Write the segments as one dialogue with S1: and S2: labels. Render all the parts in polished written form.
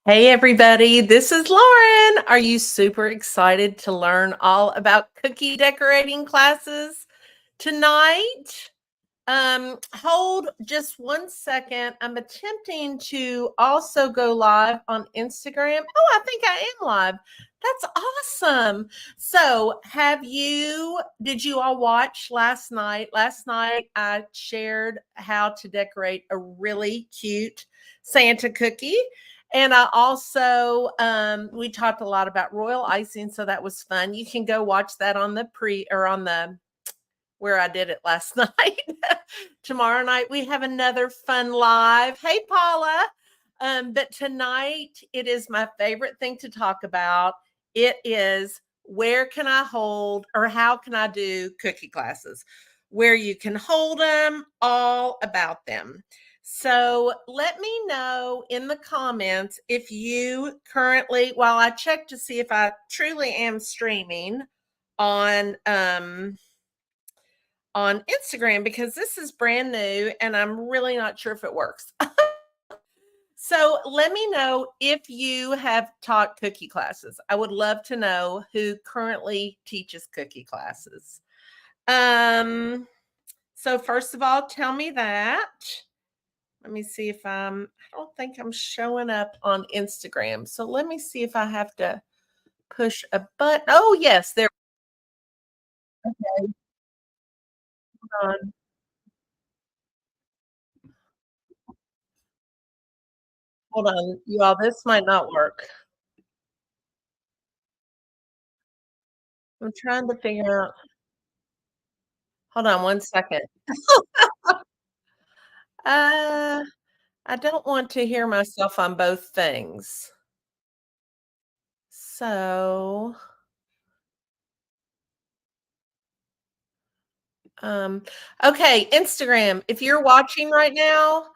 S1: Hey, everybody, this is Lauren. Are you super excited to learn all about cookie decorating classes tonight? Hold just one second. I'm attempting to also go live on Instagram. Oh, I think I am live. That's awesome. So, did you all watch last night? Last night, I shared how to decorate a really cute Santa cookie. And I also, we talked a lot about royal icing. So that was fun. You can go watch that on the on the where I did it last night. Tomorrow night we have another fun live. Hey, Paula. But tonight it is my favorite thing to talk about. It is where can I hold or how can I do cookie classes where you can hold them, all about them. So let me know in the comments if you currently, while I check to see if I truly am streaming on on Instagram because this is brand new and I'm really not sure if it works. So let me know if you have taught cookie classes. I would love to know who currently teaches cookie classes. Um, so first of all, tell me that. Let me see if I don't think I'm showing up on Instagram. So let me see if I have to push a button. Oh, yes, there. Okay, hold on. Hold on, you all. This might not work. I'm trying to figure out. Hold on one second. Uh, I don't want to hear myself on both things. So, um, okay, Instagram. If you're watching right now,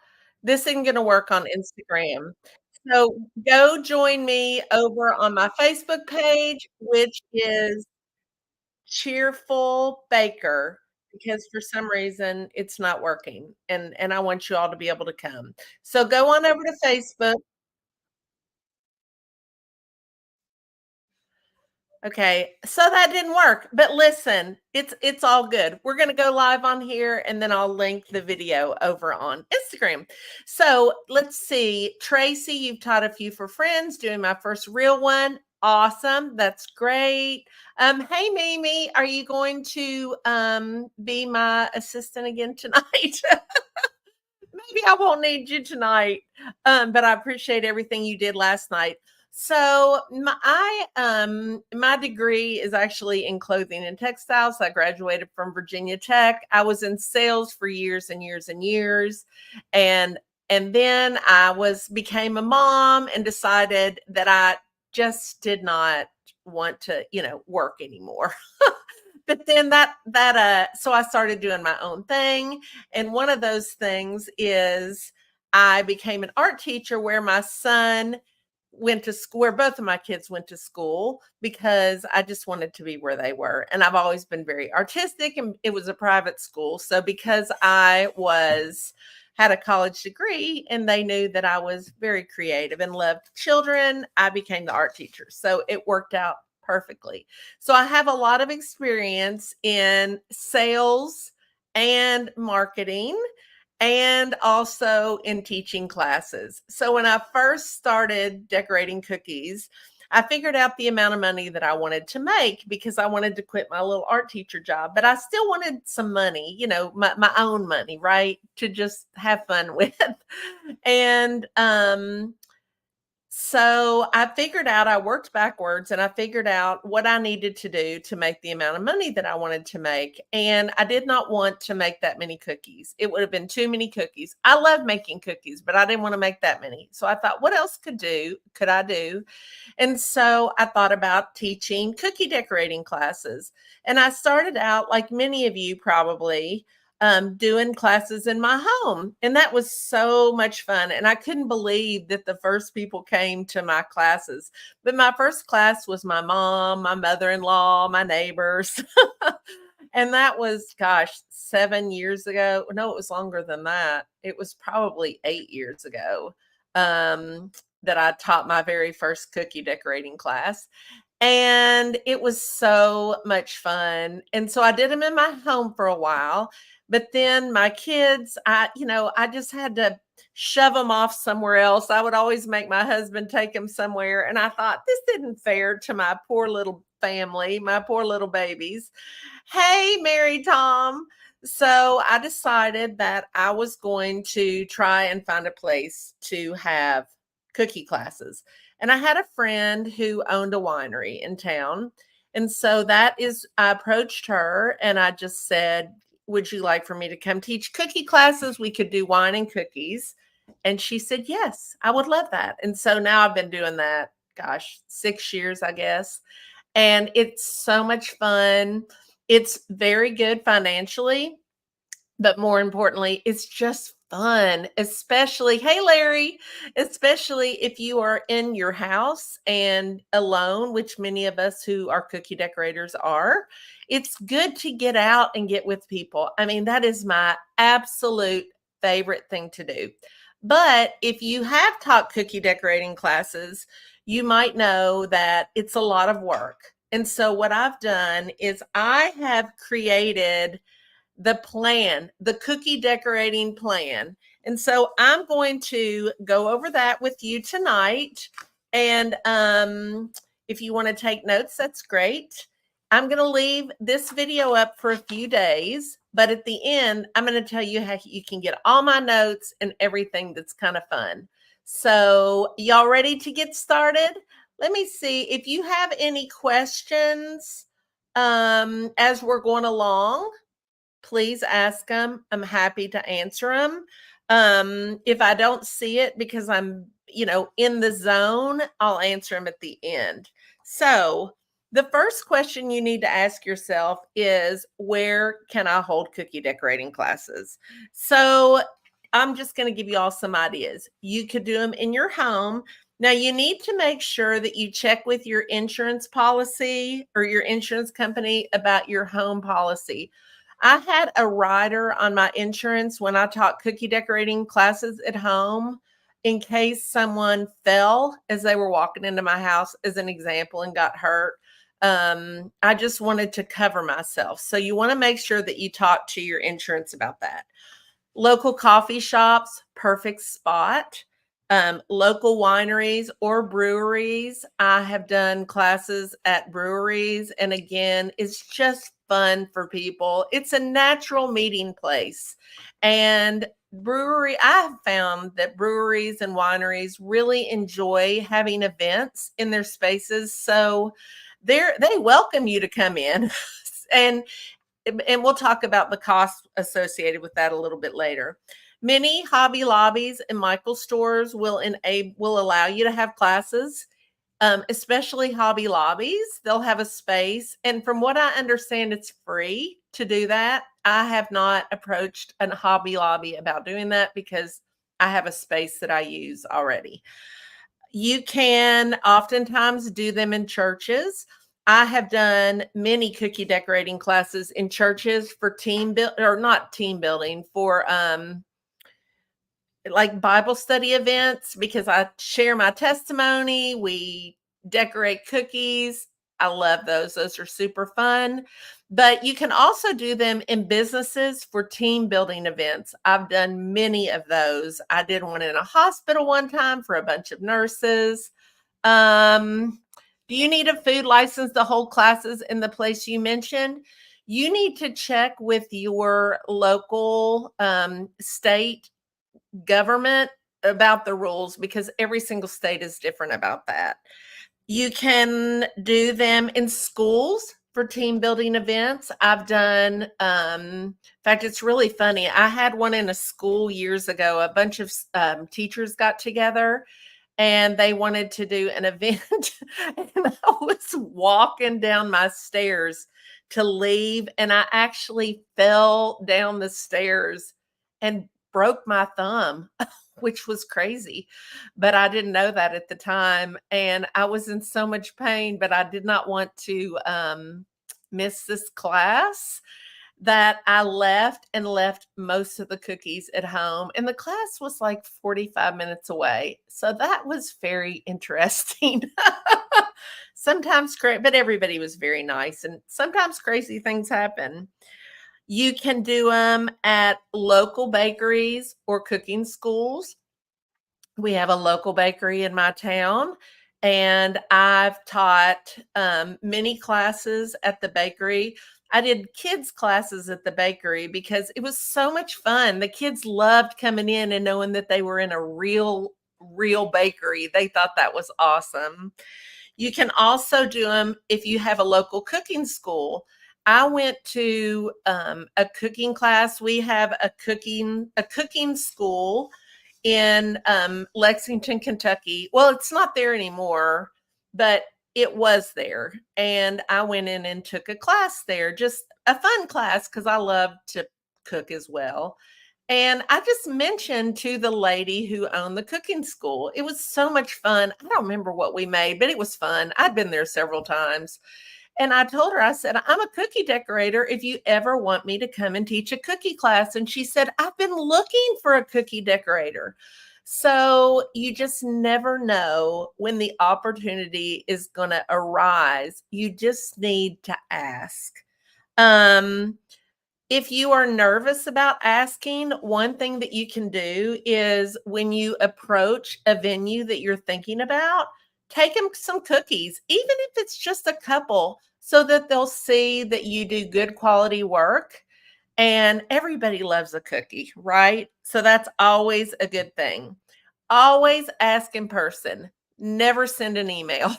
S1: this isn't gonna work on Instagram. So go join me over on my Facebook page, which is Cheerful Baker, because for some reason it's not working, and I want you all to be able to come. So go on over to Facebook. Okay, so that didn't work, but listen, it's all good. We're gonna go live on here, and then I'll link the video over on Instagram. So let's see, Tracy, you've taught a few for friends, doing my first real one. Awesome, that's great. Hey Mimi, are you going to be my assistant again tonight? Maybe I won't need you tonight, but I appreciate everything you did last night. So my degree is actually in clothing and textiles. I graduated from Virginia Tech. I was in sales for years and years and years, and and then I was became a mom and decided that I just did not want to, work anymore. But then so I started doing my own thing, and one of those things is I became an art teacher where my son went to school, where both of my kids went to school, because I just wanted to be where they were. And I've always been very artistic, and it was a private school. So because I was had a college degree and they knew that I was very creative and loved children, I became the art teacher. So it worked out perfectly. So I have a lot of experience in sales and marketing and also in teaching classes. So when I first started decorating cookies, I figured out the amount of money that I wanted to make because I wanted to quit my little art teacher job, but I still wanted some money, my own money, right? To just have fun with. And so I worked backwards and I figured out what I needed to do to make the amount of money that I wanted to make. And I did not want to make that many cookies. It would have been too many cookies. I love making cookies, but I didn't want to make that many. So I thought, what else could I do? And so I thought about teaching cookie decorating classes. And I started out, like many of you probably, doing classes in my home. And that was so much fun. And I couldn't believe that the first people came to my classes. But my first class was my mom, my mother in law, my neighbors. And that was, gosh, 7 years ago. No, it was longer than that. It was probably 8 years ago. Um, that I taught my very first cookie decorating class. And it was so much fun. And so I did them in my home for a while. But then my kids, I just had to shove them off somewhere else. I would always make my husband take them somewhere. And I thought, this isn't fair to my poor little family, my poor little babies. Hey, Mary Tom. So I decided that I was going to try and find a place to have cookie classes. And I had a friend who owned a winery in town. And so I approached her and I just said, would you like for me to come teach cookie classes? We could do wine and cookies. And she said, yes, I would love that. And so now I've been doing that, gosh, 6 years, I guess. And it's so much fun. It's very good financially, but more importantly, it's just fun, especially, hey, Larry, especially if you are in your house and alone, which many of us who are cookie decorators are. It's good to get out and get with people. I mean, that is my absolute favorite thing to do. But if you have taught cookie decorating classes, you might know that it's a lot of work. And so what I've done is I have created the plan, the cookie decorating plan. And so I'm going to go over that with you tonight. And if you want to take notes, that's great. I'm going to leave this video up for a few days, but at the end, I'm going to tell you how you can get all my notes and everything that's kind of fun. So y'all ready to get started? Let me see if you have any questions as we're going along. Please ask them. I'm happy to answer them. If I don't see it because I'm, in the zone, I'll answer them at the end. So the first question you need to ask yourself is, where can I hold cookie decorating classes? So I'm just going to give you all some ideas. You could do them in your home. Now, you need to make sure that you check with your insurance policy or your insurance company about your home policy. I had a rider on my insurance when I taught cookie decorating classes at home in case someone fell as they were walking into my house, as an example, and got hurt. I just wanted to cover myself. So you want to make sure that you talk to your insurance about that. Local coffee shops, perfect spot. Local wineries or breweries. I have done classes at breweries. And again, it's just fun for people. It's a natural meeting place. And I have found that breweries and wineries really enjoy having events in their spaces. So they welcome you to come in. and and we'll talk about the costs associated with that a little bit later. Many Hobby Lobbies and Michael stores will allow you to have classes, especially Hobby Lobbies. They'll have a space, and from what I understand, it's free to do that. I have not approached a Hobby Lobby about doing that because I have a space that I use already. You can oftentimes do them in churches. I have done many cookie decorating classes in churches for not team building, for like Bible study events, because I share my testimony. We decorate cookies. I love those. Those are super fun. But you can also do them in businesses for team building events. I've done many of those. I did one in a hospital one time for a bunch of nurses. Do you need a food license to hold classes in the place you mentioned? You need to check with your local state government about the rules, because every single state is different about that. You can do them in schools for team building events. I've done, in fact, it's really funny. I had one in a school years ago. A bunch of teachers got together and they wanted to do an event. And I was walking down my stairs to leave, and I actually fell down the stairs and broke my thumb, which was crazy. But I didn't know that at the time. And I was in so much pain, but I did not want to miss this class. that I left most of the cookies at home, and the class was like 45 minutes away. So that was very interesting. Sometimes great, but everybody was very nice, and sometimes crazy things happen. You can do them at local bakeries or cooking schools. We have a local bakery in my town, and I've taught many classes at the bakery. I did kids classes at the bakery because it was so much fun. The kids loved coming in and knowing that they were in a real bakery. They thought that was awesome. You can also do them if you have a local cooking school. I went to a cooking class. We have a cooking school in Lexington, Kentucky. Well, it's not there anymore, but it was there. And I went in and took a class there, just a fun class because I love to cook as well. And I just mentioned to the lady who owned the cooking school, it was so much fun. I don't remember what we made, but it was fun. I'd been there several times. And I told her, I said, I'm a cookie decorator if you ever want me to come and teach a cookie class. And she said, I've been looking for a cookie decorator. So you just never know when the opportunity is going to arise. You just need to ask. If you are nervous about asking, one thing that you can do is when you approach a venue that you're thinking about, take them some cookies, even if it's just a couple, so that they'll see that you do good quality work. And everybody loves a cookie, right? So that's always a good thing. Always ask in person, never send an email.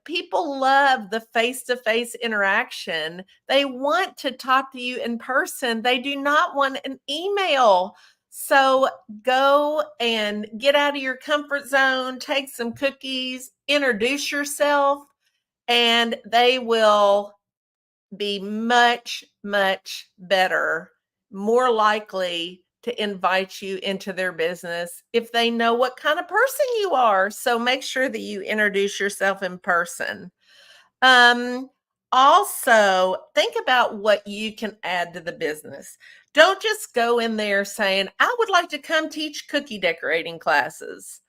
S1: People love the face-to-face interaction. They want to talk to you in person. They do not want an email. So go and get out of your comfort zone, take some cookies, introduce yourself, and they will be much, much better, more likely to invite you into their business if they know what kind of person you are. So make sure that you introduce yourself in person. Um, Also, think about what you can add to the business. Don't just go in there saying, I would like to come teach cookie decorating classes.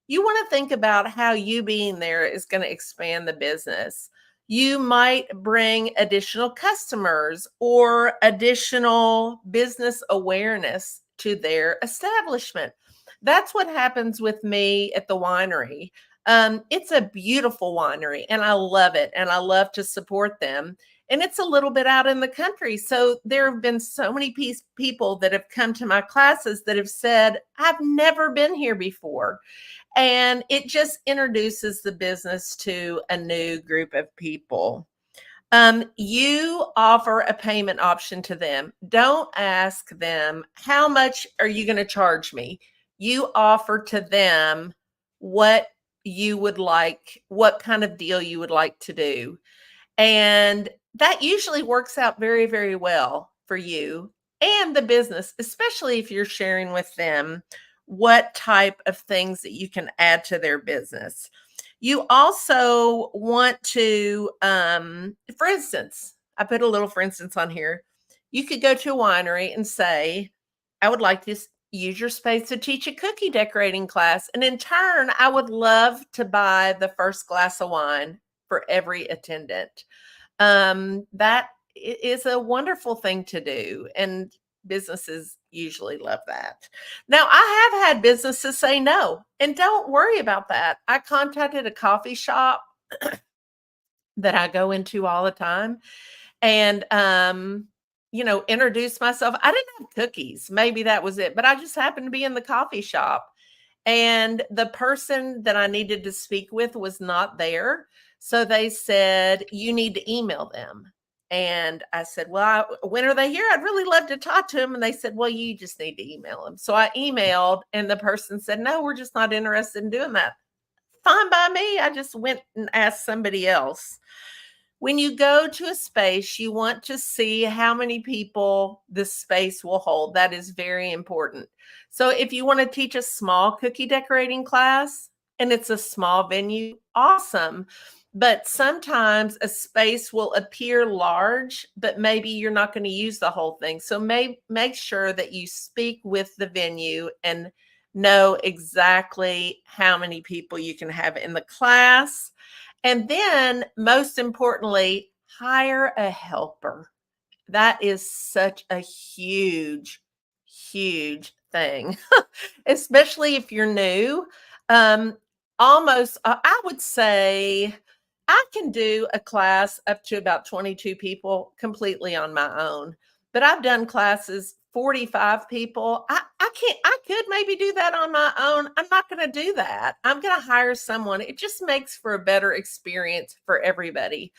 S1: You want to think about how you being there is going to expand the business. You might bring additional customers or additional business awareness to their establishment. That's what happens with me at the winery. It's a beautiful winery and I love it and I love to support them. And it's a little bit out in the country. So there have been so many people that have come to my classes that have said, I've never been here before. And it just introduces the business to a new group of people. You offer a payment option to them. Don't ask them, how much are you going to charge me? You offer to them what you would like, what kind of deal you would like to do. And that usually works out very, very well for you and the business, especially if you're sharing with them what type of things that you can add to their business. You also want to, for instance, I put a little for instance on here. You could go to a winery and say, I would like to use your space to teach a cookie decorating class. And in turn, I would love to buy the first glass of wine for every attendant. That is a wonderful thing to do. And businesses usually love that. Now, I have had businesses say no, and don't worry about that. I contacted a coffee shop that I go into all the time and, introduced myself. I didn't have cookies. Maybe that was it, but I just happened to be in the coffee shop. And the person that I needed to speak with was not there. So they said, you need to email them. And I said, well, when are they here? I'd really love to talk to them. And they said, well, you just need to email them. So I emailed, and the person said, no, we're just not interested in doing that. Fine by me. I just went and asked somebody else. When you go to a space, you want to see how many people the space will hold. That is very important. So if you want to teach a small cookie decorating class and it's a small venue, awesome. but sometimes a space will appear large, but maybe you're not going to use the whole thing. So make sure that you speak with the venue and know exactly how many people you can have in the class. And then, most importantly, hire a helper. That is such a huge, huge thing, especially if you're new. Um, almost, I would say I can do a class up to about 22 people completely on my own, but I've done classes 45 people. I can't, I could maybe do that on my own. I'm not going to do that. I'm going to hire someone. It just makes for a better experience for everybody.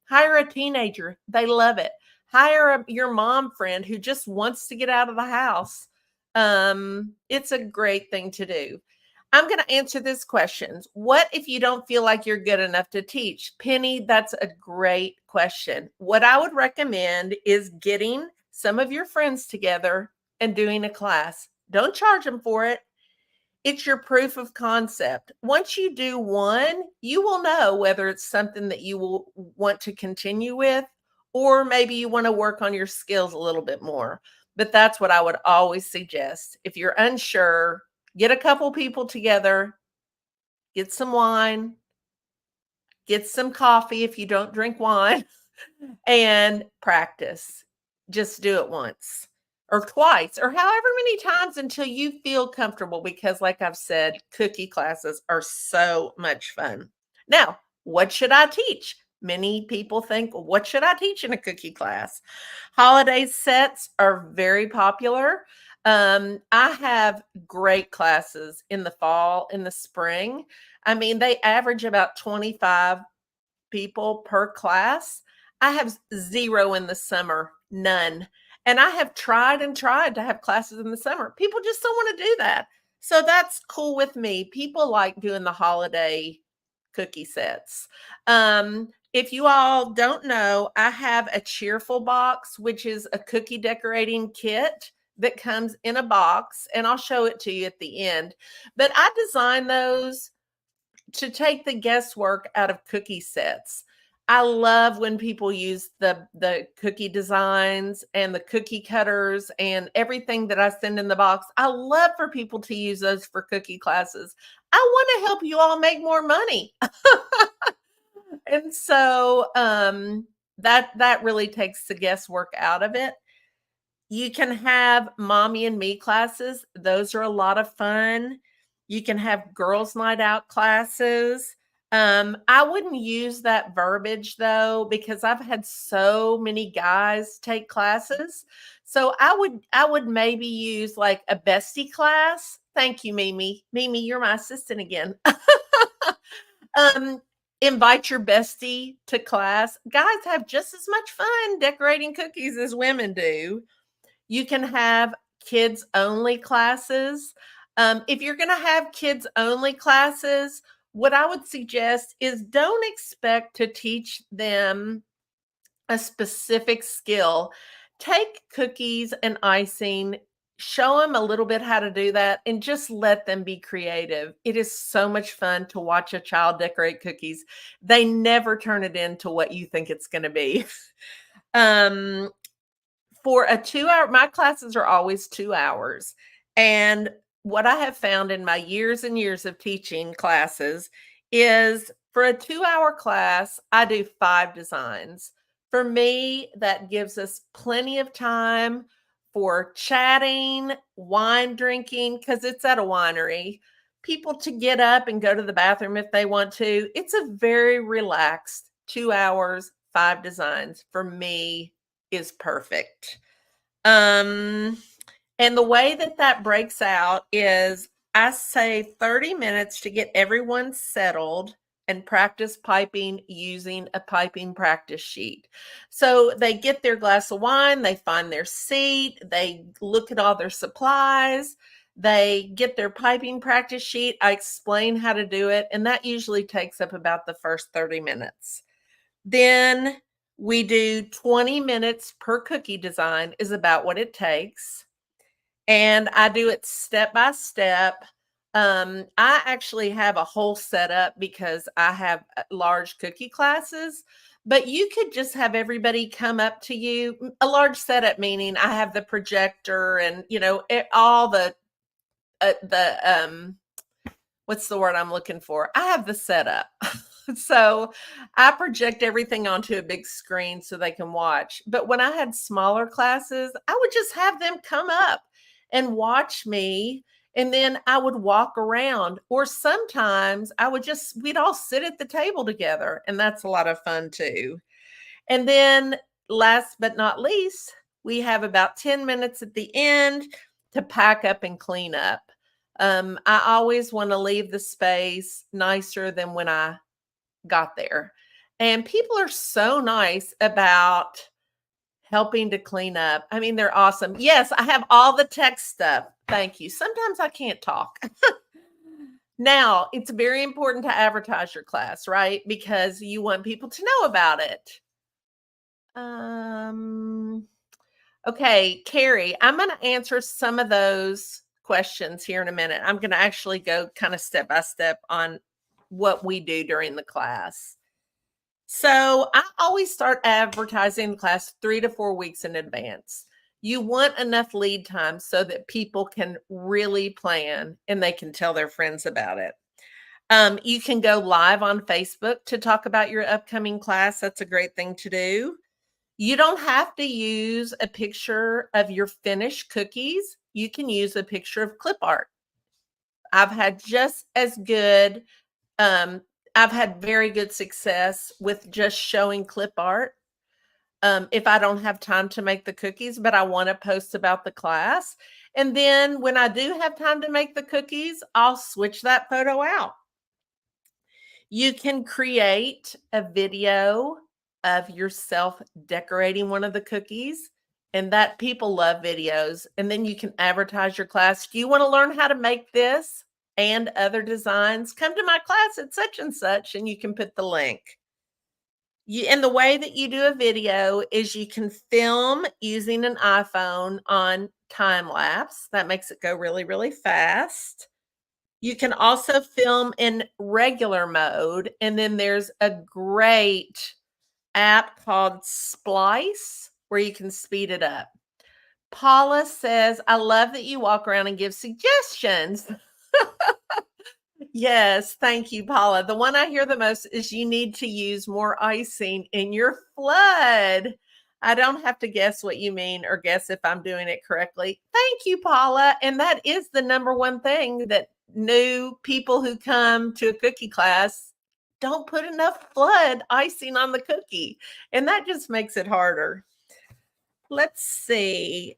S1: Hire a teenager. They love it. Hire your mom friend who just wants to get out of the house. It's a great thing to do. I'm going to answer this question. What if you don't feel like you're good enough to teach? Penny, that's a great question. What I would recommend is getting some of your friends together and doing a class. Don't charge them for it. It's your proof of concept. Once you do one, you will know whether it's something that you will want to continue with, or maybe you want to work on your skills a little bit more. But that's what I would always suggest. If you're unsure, get a couple people together, get some wine, get some coffee if you don't drink wine, and practice. Just do it once or twice or however many times until you feel comfortable, because like I've said, cookie classes are so much fun. Now, what should I teach? Many people think, what should I teach in a cookie class? Holiday sets are very popular. I have great classes in the fall, in the spring. I mean, they average about 25 people per class. I have zero in the summer, none. And I have tried and tried to have classes in the summer. People just don't want to do that. So that's cool with me. People like doing the holiday cookie sets. If you all don't know, I have a cheerful box, which is a cookie decorating kit that comes in a box, and I'll show it to you at the end. But I design those to take the guesswork out of cookie sets. I love when people use the cookie designs and the cookie cutters and everything that I send in the box. I love for people to use those for cookie classes. I want to help you all make more money. And so that really takes the guesswork out of it. You can have mommy and me classes. Those are a lot of fun. You can have girls' night out classes. I wouldn't use that verbiage though, because I've had so many guys take classes. So I would maybe use like a bestie class. Thank you, Mimi. Mimi, you're my assistant again. um, invite your bestie to class. Guys have just as much fun decorating cookies as women do. You can have kids only classes. If you're going to have kids only classes, what I would suggest is don't expect to teach them a specific skill. Take cookies and icing, show them a little bit how to do that, and just let them be creative. It is so much fun to watch a child decorate cookies. They never turn it into what you think it's going to be. um, for a 2 hour, my classes are always 2 hours. And what I have found in my years and years of teaching classes is for a 2 hour class, I do 5 designs. For me, that gives us plenty of time for chatting, wine drinking, because it's at a winery, people to get up and go to the bathroom if they want to. It's a very relaxed 2 hours, 5 designs for me is perfect. Um, and the way that that breaks out is I say 30 minutes to get everyone settled and practice piping using a piping practice sheet. So they get their glass of wine, they find their seat, they look at all their supplies, they get their piping practice sheet. I explain how to do it, and that usually takes up about the first 30 minutes. Then we do 20 minutes per cookie design is about what it takes. And I do it step by step. I actually have a whole setup because I have large cookie classes, but you could just have everybody come up to you. A large setup meaning I have the projector and all the what's the word I'm looking for? I have the setup. So I project everything onto a big screen so they can watch. But when I had smaller classes, I would just have them come up and watch me. And then I would walk around, or sometimes we'd all sit at the table together. And that's a lot of fun too. And then last but not least, we have about 10 minutes at the end to pack up and clean up. I always want to leave the space nicer than when I got there. And people are so nice about helping to clean up. I mean, they're awesome. Yes, I have all the tech stuff. Thank you. Sometimes I can't talk. Now, it's very important to advertise your class, right? Because you want people to know about it. Okay, Carrie, I'm going to answer some of those questions here in a minute. I'm going to actually go kind of step by step on what we do during the class. So I always start advertising the class 3 to 4 weeks in advance. You want enough lead time so that people can really plan and they can tell their friends about it. You can go live on Facebook to talk about your upcoming class. That's a great thing to do. You don't have to use a picture of your finished cookies. You can use a picture of clip art. I've had just as good, I've had very good success with just showing clip art. If I don't have time to make the cookies, but I want to post about the class. And then when I do have time to make the cookies, I'll switch that photo out. You can create a video of yourself decorating one of the cookies, and that people love videos. And then you can advertise your class. Do you want to learn how to make this and other designs? Come to my class at such and such, and you can put the link. And the way that you do a video is you can film using an iPhone on time lapse. That makes it go really, really fast. You can also film in regular mode. And then there's a great app called Splice where you can speed it up. Paula says, I love that you walk around and give suggestions. Yes, thank you, Paula. The one I hear the most is you need to use more icing in your flood. I don't have to guess what you mean or guess if I'm doing it correctly. Thank you, Paula. And that is the number one thing that new people who come to a cookie class don't put enough flood icing on the cookie. And that just makes it harder. Let's see.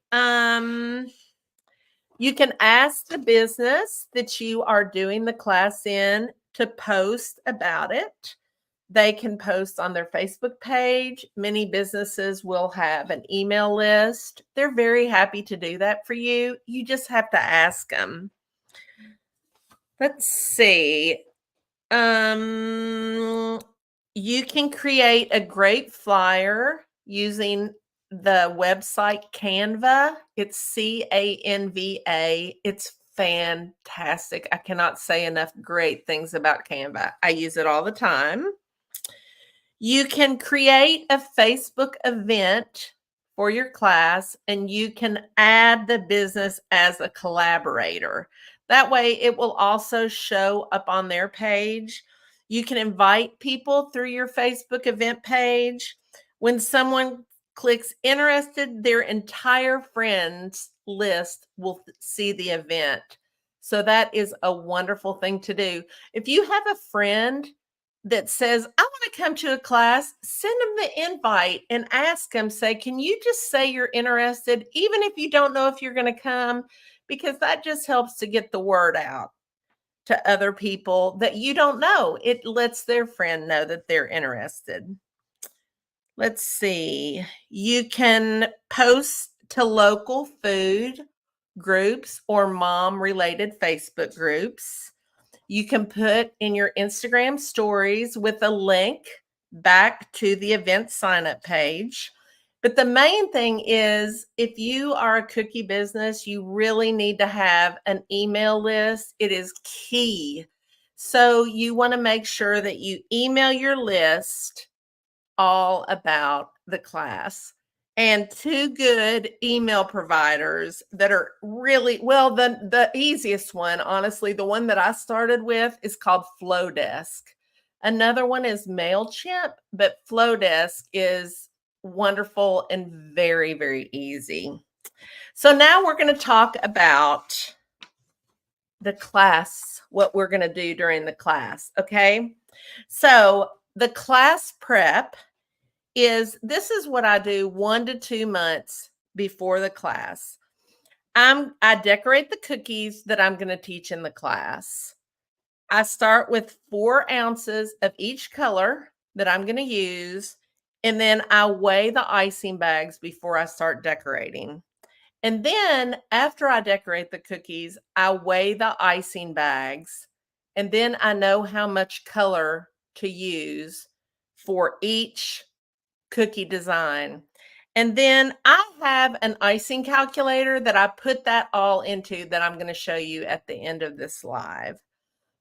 S1: You can ask the business that you are doing the class in to post about it. They can post on their Facebook page. Many businesses will have an email list. They're very happy to do that for you. You just have to ask them. Let's see. You can create a great flyer using the website Canva. It's Canva. It's fantastic. I cannot say enough great things about Canva. I use it all the time. You can create a Facebook event for your class, and you can add the business as a collaborator. That way it will also show up on their page. You can invite people through your Facebook event page. When someone clicks interested, their entire friends list will see the event. So that is a wonderful thing to do. If you have a friend that says, I want to come to a class, send them the invite and ask them, say, can you just say you're interested, even if you don't know if you're going to come, because that just helps to get the word out to other people that you don't know. It lets their friend know that they're interested. Let's see. You can post to local food groups or mom-related Facebook groups. You can put in your Instagram stories with a link back to the event sign-up page. But the main thing is, if you are a cookie business, you really need to have an email list. It is key. So you want to make sure that you email your list all about the class. And two good email providers that are really well, the easiest one, honestly, the one that I started with is called Flowdesk. Another one is MailChimp, but Flowdesk is wonderful and very, very easy. So now we're going to talk about the class, what we're going to do during the class. Okay. So the class prep this is what I do 1 to 2 months before the class. I decorate the cookies that I'm going to teach in the class. I start with 4 ounces of each color that I'm going to use, and then I weigh the icing bags before I start decorating. And then after I decorate the cookies, I weigh the icing bags, and then I know how much color to use for each cookie design. And then I have an icing calculator that I put that all into that I'm going to show you at the end of this live.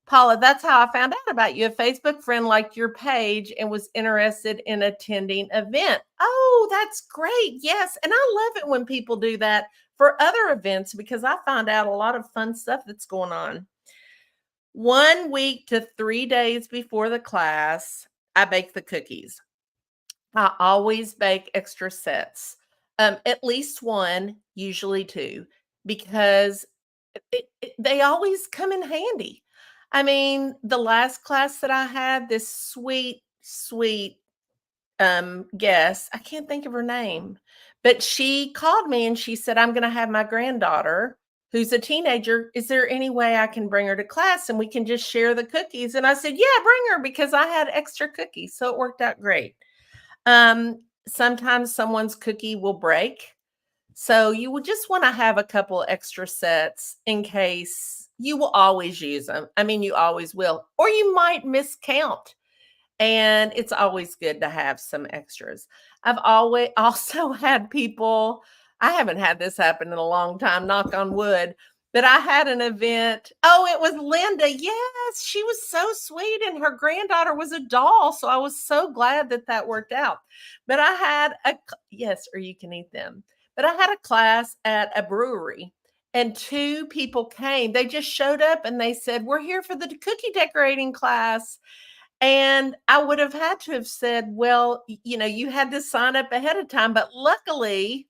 S1: Paula, that's how I found out about you. A Facebook friend liked your page and was interested in attending event. Oh, that's great. Yes. And I love it when people do that for other events because I find out a lot of fun stuff that's going on. 1 week to 3 days before the class, I bake the cookies. I always bake extra sets, at least 1, usually 2, because they always come in handy. I mean, the last class that I had, this sweet, sweet guest, I can't think of her name, but she called me and she said, I'm going to have my granddaughter who's a teenager. Is there any way I can bring her to class and we can just share the cookies? And I said, yeah, bring her because I had extra cookies. So it worked out great. Sometimes someone's cookie will break. So you will just want to have a couple extra sets in case you will always use them. I mean, you always will, or you might miscount. And it's always good to have some extras. I've always also had people, I haven't had this happen in a long time, knock on wood, but I had an event. Oh, it was Linda. Yes, she was so sweet, and her granddaughter was a doll. So I was so glad that that worked out. But I had yes, or you can eat them. But I had a class at a brewery, and 2 people came. They just showed up and they said, we're here for the cookie decorating class. And I would have had to have said, well, you had to sign up ahead of time. But luckily,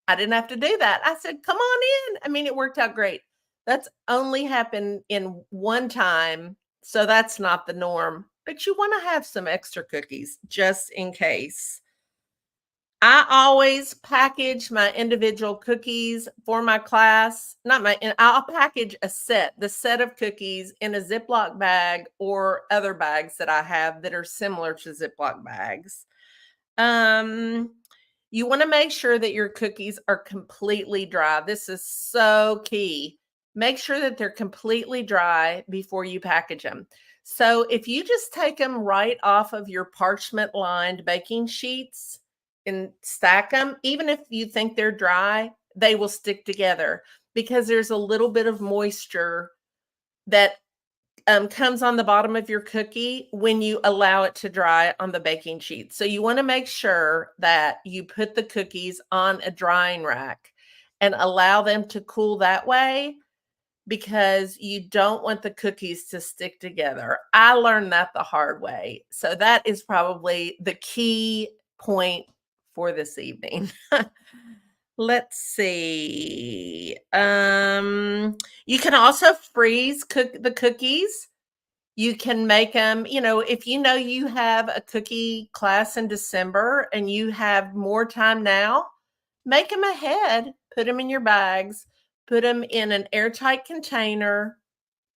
S1: I didn't have to do that. I said, come on in. I mean, it worked out great. That's only happened in 1 time. So that's not the norm. But you want to have some extra cookies just in case. I always package my individual cookies for my class. I'll package the set of cookies in a Ziploc bag or other bags that I have that are similar to Ziploc bags. You want to make sure that your cookies are completely dry. This is so key. Make sure that they're completely dry before you package them. So if you just take them right off of your parchment lined baking sheets and stack them, even if you think they're dry, they will stick together because there's a little bit of moisture that comes on the bottom of your cookie when you allow it to dry on the baking sheet. So you want to make sure that you put the cookies on a drying rack and allow them to cool that way because you don't want the cookies to stick together. I learned that the hard way. So that is probably the key point for this evening. Let's see. You can also freeze the cookies. You can make them, if you have a cookie class in December and you have more time now, make them ahead, put them in your bags, put them in an airtight container,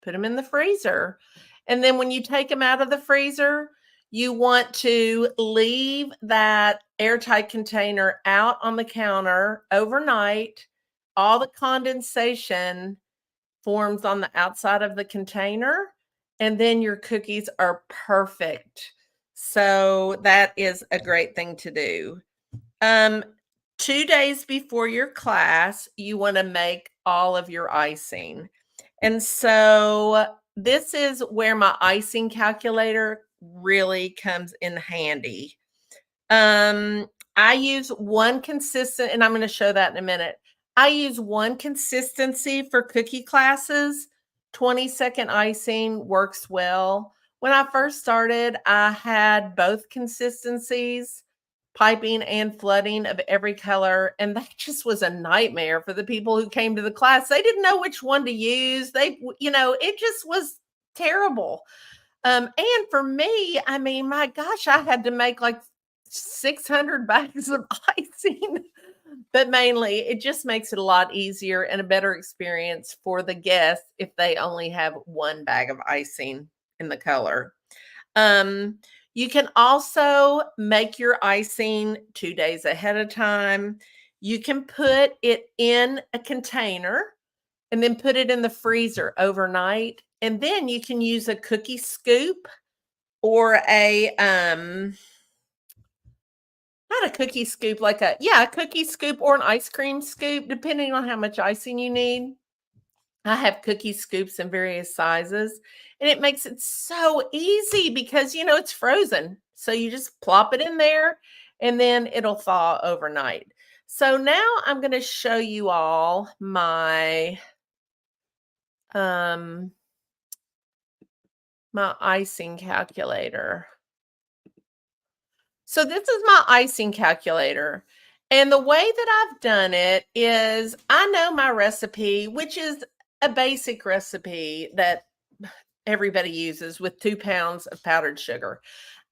S1: put them in the freezer. And then when you take them out of the freezer, you want to leave that airtight container out on the counter overnight. All the condensation forms on the outside of the container, and then your cookies are perfect. So that is a great thing to do. Um, 2 days before your class, you wanna make all of your icing. And so this is where my icing calculator really comes in handy. I use one consistent, and I'm gonna show that in a minute. I use one consistency for cookie classes. 20-second icing works well. When I first started, I had both consistencies, piping and flooding of every color, and that just was a nightmare for the people who came to the class. They didn't know which one to use. It just was terrible. And for me, I mean, my gosh, I had to make like 600 bags of icing, but mainly it just makes it a lot easier and a better experience for the guests if they only have one bag of icing in the color. Um, you can also make your icing 2 days ahead of time. You can put it in a container and then put it in the freezer overnight, and then you can use a cookie scoop or not a cookie scoop, like a cookie scoop or an ice cream scoop, depending on how much icing you need. I have cookie scoops in various sizes, and it makes it so easy because, it's frozen. So you just plop it in there and then it'll thaw overnight. So now I'm going to show you all um my icing calculator. So this is my icing calculator. And the way that I've done it is I know my recipe, which is a basic recipe that everybody uses with 2 pounds of powdered sugar.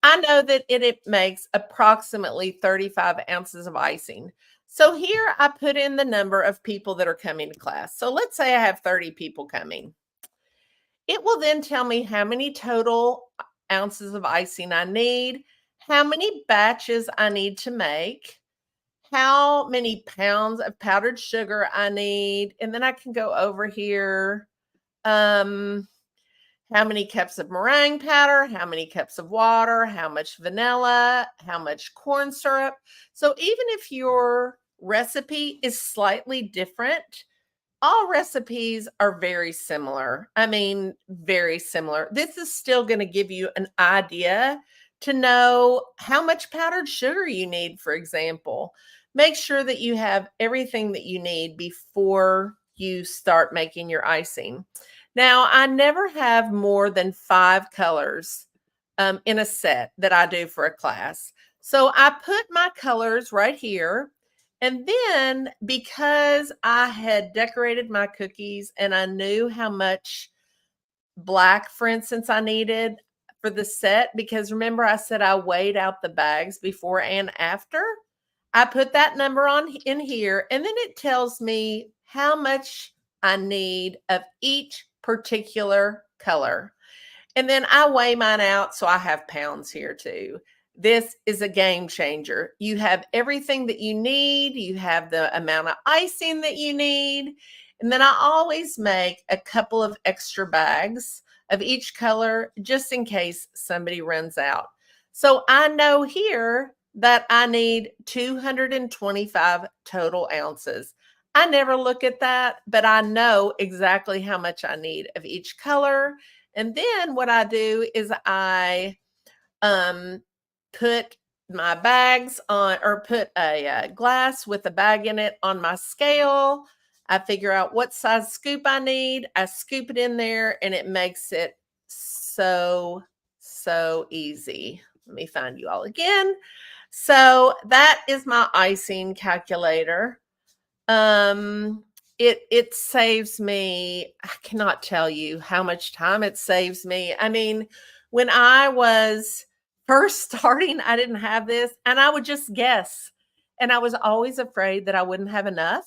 S1: I know that it makes approximately 35 ounces of icing. So here I put in the number of people that are coming to class. So let's say I have 30 people coming. It will then tell me how many total ounces of icing I need, how many batches I need to make, how many pounds of powdered sugar I need, and then I can go over here. How many cups of meringue powder, how many cups of water, how much vanilla, how much corn syrup. So even if your recipe is slightly different, all recipes are very similar. I mean, very similar. This is still going to give you an idea to know how much powdered sugar you need, for example. Make sure that you have everything that you need before you start making your icing. Now, I never have more than 5 colors in a set that I do for a class. So I put my colors right here. And then because I had decorated my cookies and I knew how much black, for instance, I needed for the set, because remember I said I weighed out the bags before and after. I put that number on in here, and then it tells me how much I need of each particular color. And then I weigh mine out, so I have pounds here too. This is a game changer. You have everything that you need, you have the amount of icing that you need. And then I always make a couple of extra bags of each color just in case somebody runs out. So I know here that I need 225 total ounces. I never look at that, but I know exactly how much I need of each color. And then what I do is I put my bags on, or put a glass with a bag in it on my scale. I figure out what size scoop I need. I scoop it in there and it makes it so, so easy. Let me find you all again. So that is my icing calculator. It saves me, I cannot tell you how much time it saves me. I mean, when I was first starting, I didn't have this and I would just guess. And I was always afraid that I wouldn't have enough.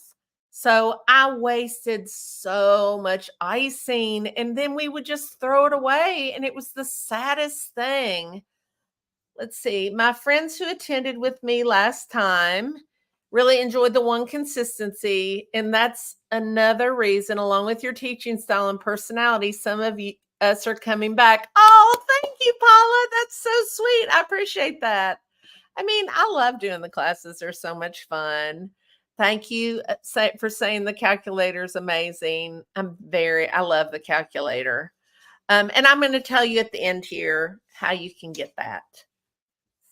S1: So I wasted so much icing and then we would just throw it away. And it was the saddest thing. Let's see. My friends who attended with me last time really enjoyed the one consistency. And that's another reason, along with your teaching style and personality, some of us are coming back. Oh, thank you, Paula. That's so sweet. I appreciate that. I mean, I love doing the classes. They're so much fun. Thank you for saying the calculator is amazing. I love the calculator. And I'm going to tell you at the end here how you can get that.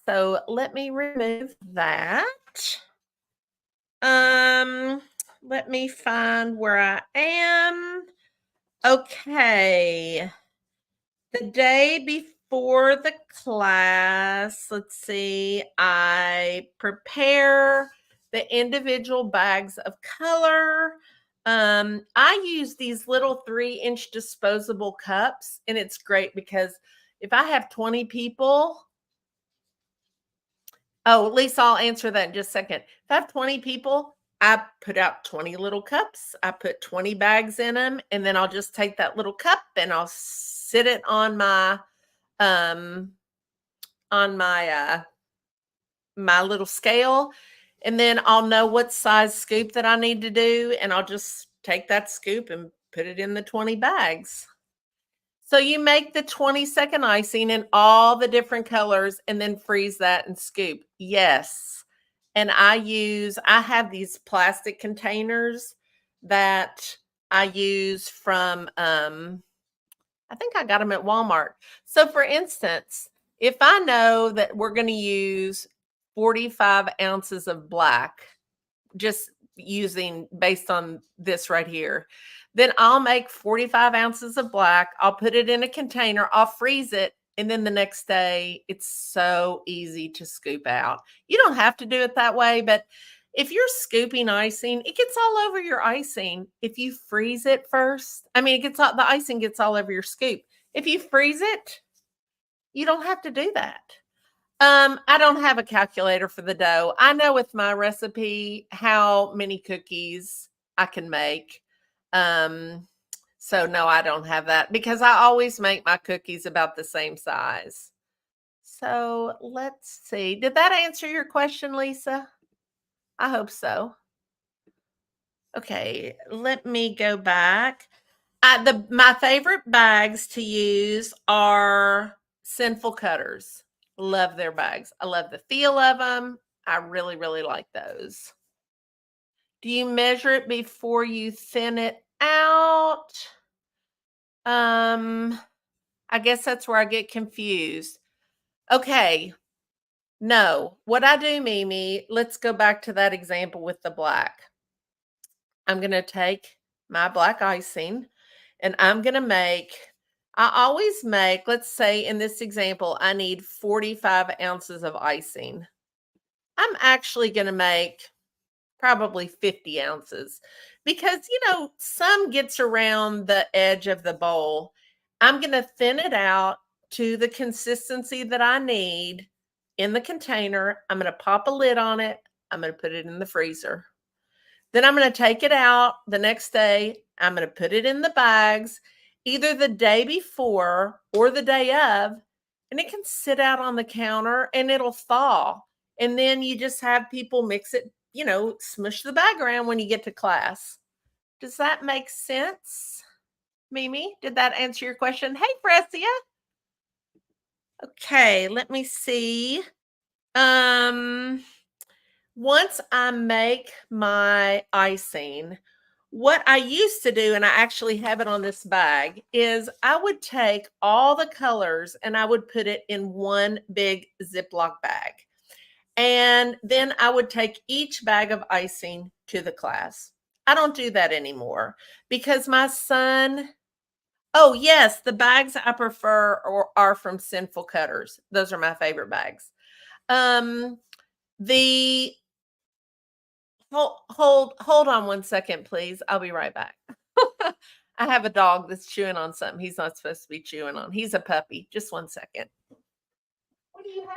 S1: So let me remove that. Let me find where I am. Okay. The day before the class, let's see, I prepare the individual bags of color. I use these little 3-inch disposable cups, and it's great because if I have 20 people, oh, Lisa, I'll answer that in just a second. If I have 20 people, I put out 20 little cups. I put 20 bags in them, and then I'll just take that little cup and I'll sit it on my um my little scale, and then I'll know what size scoop that I need to do, and I'll just take that scoop and put it in the 20 bags. So you make the 20-second icing in all the different colors and then freeze that and scoop. Yes. And I have these plastic containers that I use from I think I got them at Walmart. So for instance, if I know that we're going to use 45 ounces of black, just using based on this right here, then I'll make 45 ounces of black. I'll put it in a container, I'll freeze it, and then the next day it's so easy to scoop out. You don't have to do it that way, but if you're scooping icing, it gets all over your icing. If you freeze it first, I mean, the icing gets all over your scoop. If you freeze it, you don't have to do that. I don't have a calculator for the dough. I know with my recipe how many cookies I can make. So no, I don't have that because I always make my cookies about the same size. So let's see. Did that answer your question, Lisa? I hope so. Okay, let me go back. My favorite bags to use are Sinful Cutters. Love their bags. I love the feel of them. I really, really like those. Do you measure it before you thin it out? I guess that's where I get confused. Okay. No. What I do, Mimi, let's go back to that example with the black. I'm going to take my black icing and I'm going to I always make, let's say in this example, I need 45 ounces of icing. I'm actually going to make probably 50 ounces because, some gets around the edge of the bowl. I'm going to thin it out to the consistency that I need in the container. I'm going to pop a lid on it. I'm going to put it in the freezer. Then I'm going to take it out the next day. I'm going to put it in the bags, either the day before or the day of, and it can sit out on the counter and it'll thaw. And then you just have people mix it, smush the bag around when you get to class. Does that make sense, Mimi? Did that answer your question? Hey, Fresia. Okay, let me see. Once I make my icing, what I used to do, and I actually have it on this bag, is I would take all the colors and I would put it in one big Ziploc bag. And then I would take each bag of icing to the class. I don't do that anymore because my son, oh, yes, the bags I prefer are from Sinful Cutters. Those are my favorite bags. Hold on one second, please. I'll be right back. I have a dog that's chewing on something he's not supposed to be chewing on. He's a puppy. Just one second. What do you have?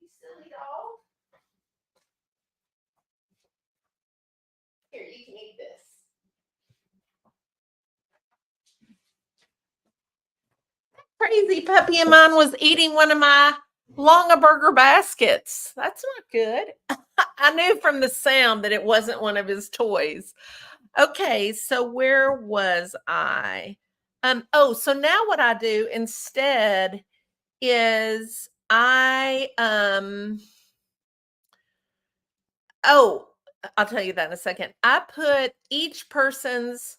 S1: You silly dog. Here, you can eat this. Crazy puppy of mine was eating one of my Longaberger baskets. That's not good. I knew from the sound that it wasn't one of his toys. Okay, so where was I? Oh, so now what I do instead is oh, I'll tell you that in a second. I put each person's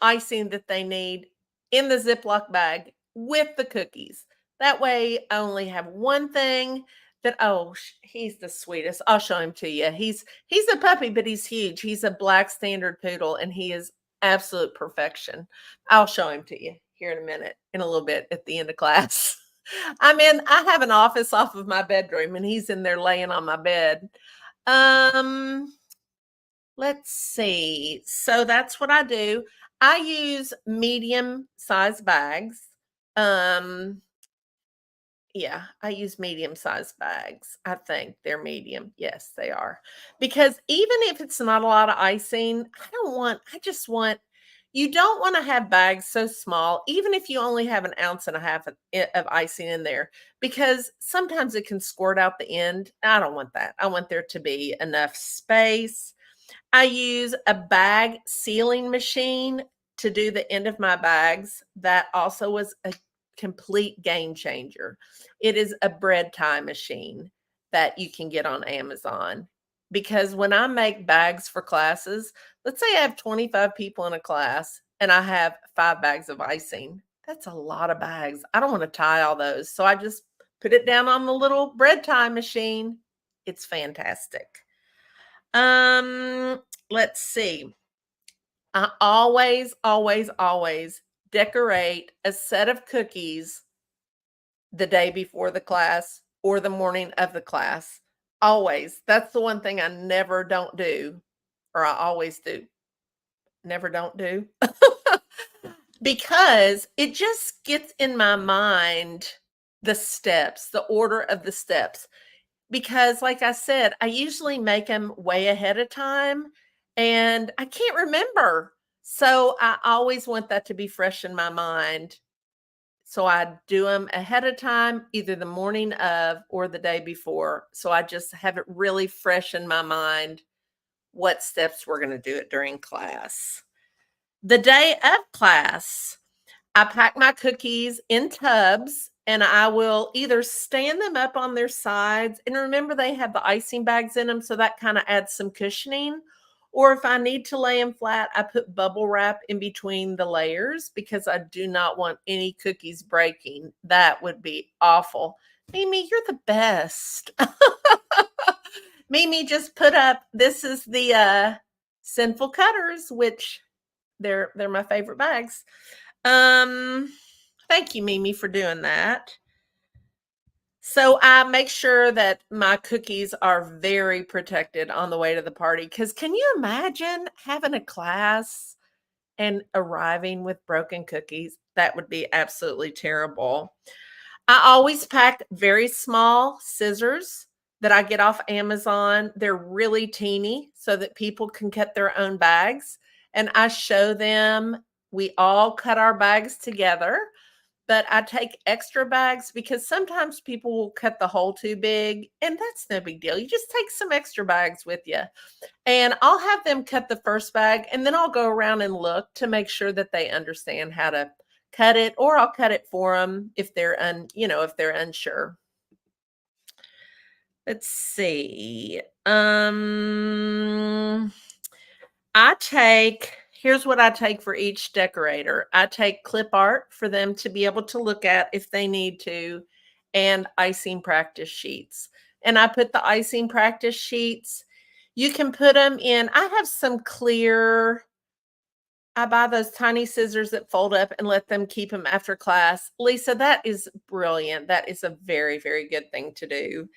S1: icing that they need in the Ziploc bag with the cookies. That way, I only have one thing that. Oh, he's the sweetest. I'll show him to you. He's a puppy, but he's huge. He's a black standard poodle, and he is absolute perfection. I'll show him to you here in a minute, in a little bit at the end of class. I have an office off of my bedroom, and he's in there laying on my bed. Um, let's see. So that's what I do. I use medium size bags. Um, yeah, I use medium sized bags. I think they're medium. Yes, they are. Because even if it's not a lot of icing, I just want, you don't want to have bags so small, even if you only have an ounce and a half of icing in there, because sometimes it can squirt out the end. I don't want that. I want there to be enough space. I use a bag sealing machine to do the end of my bags. That also was a complete game changer. It is a bread tie machine that you can get on Amazon. Because when I make bags for classes, let's say I have 25 people in a class and I have 5 bags of icing. That's a lot of bags. I don't want to tie all those. So I just put it down on the little bread tie machine. It's fantastic. Um, let's see. I always, always, always decorate a set of cookies the day before the class or the morning of the class. Always. That's the one thing I never don't do, or I always do. Never don't do. Because it just gets in my mind the steps, the order of the steps. Because like I said, I usually make them way ahead of time and I can't remember. So I always want that to be fresh in my mind. So I do them ahead of time, either the morning of or the day before. So I just have it really fresh in my mind what steps we're going to do it during class. The day of class, I pack my cookies in tubs and I will either stand them up on their sides. And remember, they have the icing bags in them, so that kind of adds some cushioning. Or if I need to lay them flat, I put bubble wrap in between the layers because I do not want any cookies breaking. That would be awful. Mimi, you're the best. Mimi just put up, this is the Sinful Cutters, which they're my favorite bags. Thank you, Mimi, for doing that. So I make sure that my cookies are very protected on the way to the party. Because can you imagine having a class and arriving with broken cookies? That would be absolutely terrible. I always pack very small scissors that I get off Amazon. They're really teeny so that people can cut their own bags. And I show them, we all cut our bags together, but I take extra bags because sometimes people will cut the hole too big, and that's no big deal. You just take some extra bags with you. And I'll have them cut the first bag, and then I'll go around and look to make sure that they understand how to cut it, or I'll cut it for them if they're if they're unsure. Let's see. Here's what I take for each decorator. I take clip art for them to be able to look at if they need to, and icing practice sheets. And I put the icing practice sheets, you can put them in, I have some clear, I buy those tiny scissors that fold up and let them keep them after class. Lisa, that is brilliant. That is a very, very good thing to do.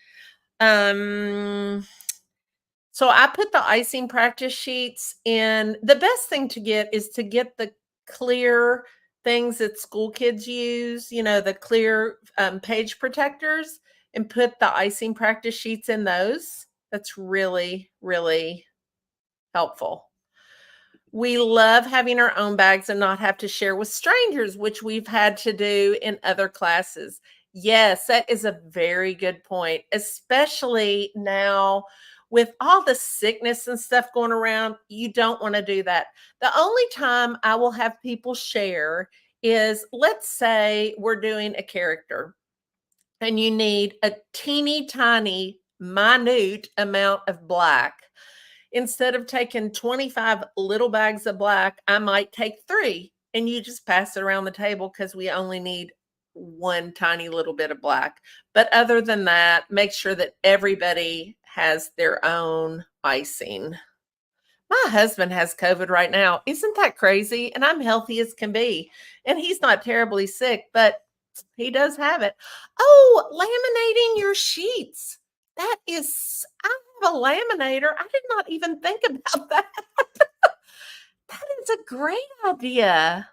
S1: So I put the icing practice sheets in. The best thing to get is to get the clear things that school kids use, the clear page protectors, and put the icing practice sheets in those. That's really, really helpful. We love having our own bags and not have to share with strangers, which we've had to do in other classes. Yes, that is a very good point, especially now with all the sickness and stuff going around, you don't want to do that. The only time I will have people share is, let's say we're doing a character and you need a teeny tiny, minute amount of black. Instead of taking 25 little bags of black, I might take 3 and you just pass it around the table because we only need one tiny little bit of black. But other than that, make sure that everybody has their own icing. My husband has COVID right now. Isn't that crazy? And I'm healthy as can be. And he's not terribly sick, but he does have it. Oh, laminating your sheets. That is, I have a laminator. I did not even think about that. That is a great idea.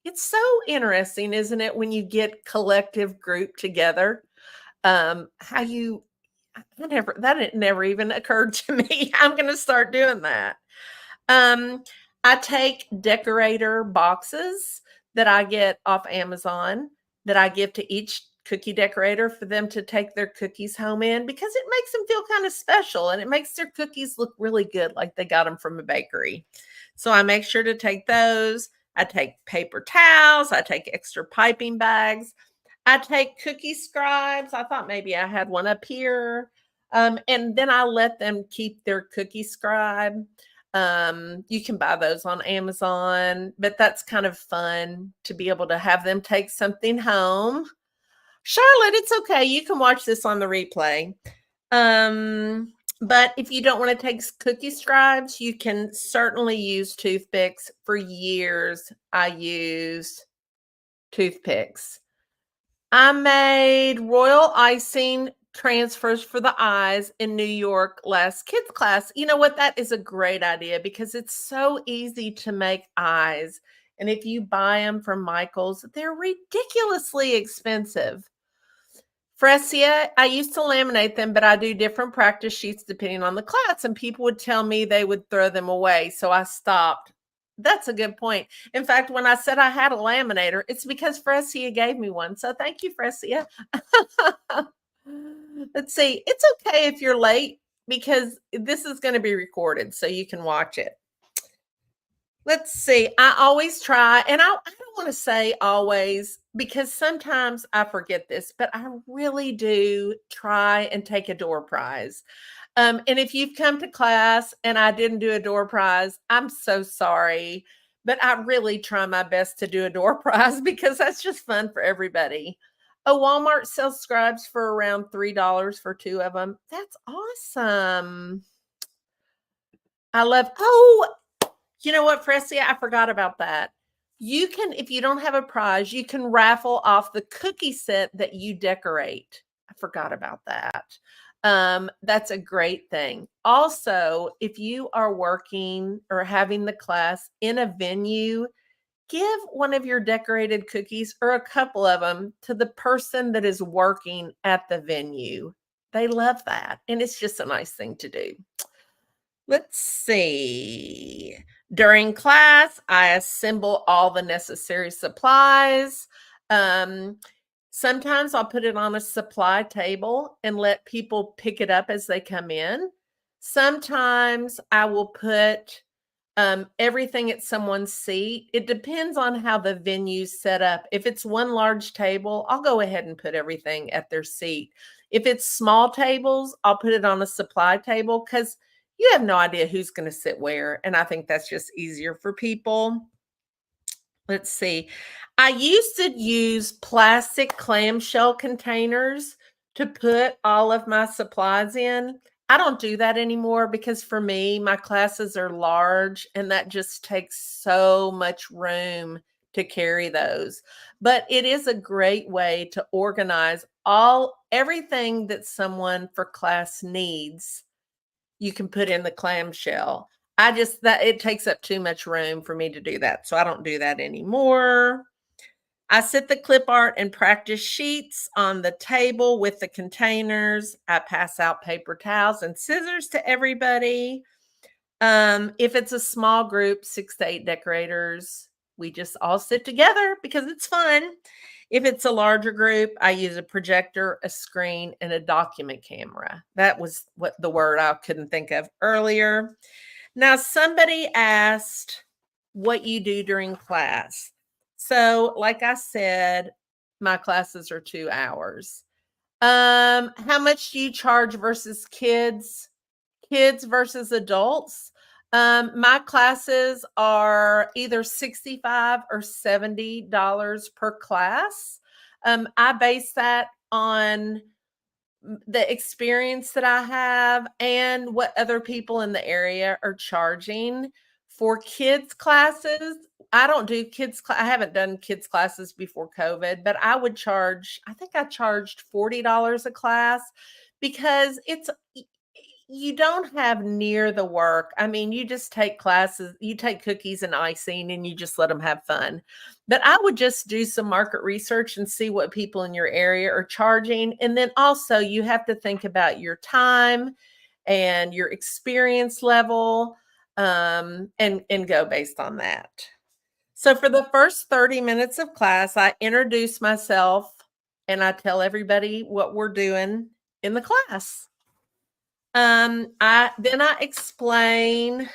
S1: It's so interesting, isn't it, when you get collective group together? How you that never even occurred to me. I'm gonna start doing that. Um, I take decorator boxes that I get off Amazon that I give to each cookie decorator for them to take their cookies home in because it makes them feel kind of special and it makes their cookies look really good, like they got them from a bakery. So I make sure to take those. I take paper towels. I take extra piping bags. I take cookie scribes. I thought maybe I had one up here. And then I let them keep their cookie scribe. You can buy those on Amazon, but that's kind of fun to be able to have them take something home. Charlotte, it's okay. You can watch this on the replay. But if you don't want to take cookie scribes, you can certainly use toothpicks. For years, I used toothpicks. I made royal icing transfers for the eyes in New York last kids class. You know what? That is a great idea because it's so easy to make eyes. And if you buy them from Michael's, they're ridiculously expensive. Fresia, I used to laminate them, but I do different practice sheets depending on the class. And people would tell me they would throw them away. So I stopped. That's a good point. In fact, when I said I had a laminator, it's because Fresia gave me one. So thank you, Fresia. Let's see. It's okay if you're late because this is going to be recorded so you can watch it. Let's see. I always try, and I don't want to say always because sometimes I forget this, but I really do try and take a door prize. And if you've come to class and I didn't do a door prize, I'm so sorry. But I really try my best to do a door prize because that's just fun for everybody. Oh, Walmart sells scribes for around $3 for 2 of them. That's awesome. I love, oh, you know what, Fresia? I forgot about that. You can, if you don't have a prize, you can raffle off the cookie set that you decorate. I forgot about that. That's a great thing. Also, if you are working or having the class in a venue, give one of your decorated cookies or a couple of them to the person that is working at the venue. They love that. And it's just a nice thing to do. Let's see. During class, I assemble all the necessary supplies. Sometimes I'll put it on a supply table and let people pick it up as they come in. Sometimes I will put everything at someone's seat. It depends on how the venue's set up. If it's one large table, I'll go ahead and put everything at their seat. If it's small tables, I'll put it on a supply table because you have no idea who's going to sit where. And I think that's just easier for people. Let's see. I used to use plastic clamshell containers to put all of my supplies in. I don't do that anymore because for me, my classes are large and that just takes so much room to carry those. But it is a great way to organize everything that someone for class needs. You can put in the clamshell. It takes up too much room for me to do that. So I don't do that anymore. I set the clip art and practice sheets on the table with the containers. I pass out paper towels and scissors to everybody. If it's a small group, 6 to 8 decorators, we just all sit together because it's fun. If it's a larger group, I use a projector, a screen, and a document camera. That was what the word I couldn't think of earlier. Now, somebody asked what you do during class. So, like I said, my classes are 2 hours. How much do you charge versus kids? Kids versus adults? My classes are either 65 or $70 per class. I base that on the experience that I have and what other people in the area are charging for kids classes. I don't do I haven't done kids classes before COVID, but I would charge, I think I charged $40 a class because you don't have near the work. I mean, you just take classes, you take cookies and icing and you just let them have fun. But I would just do some market research and see what people in your area are charging. And then also you have to think about your time and your experience level, and go based on that. So for the first 30 minutes of class, I introduce myself and I tell everybody what we're doing in the class. I explain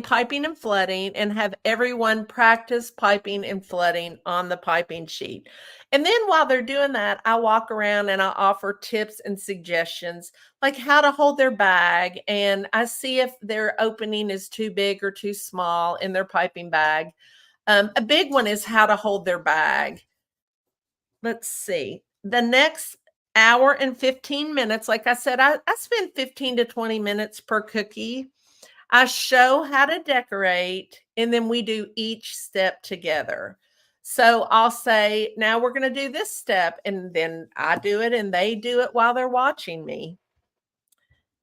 S1: piping and flooding and have everyone practice piping and flooding on the piping sheet. And then while they're doing that, I walk around and I offer tips and suggestions like how to hold their bag, and I see if their opening is too big or too small in their piping bag. A big one is how to hold their bag. Let's see. The next hour and 15 minutes, like I said, I spend 15 to 20 minutes per cookie. I show how to decorate, and then we do each step together. So I'll say, now we're going to do this step, and then I do it and they do it while they're watching me.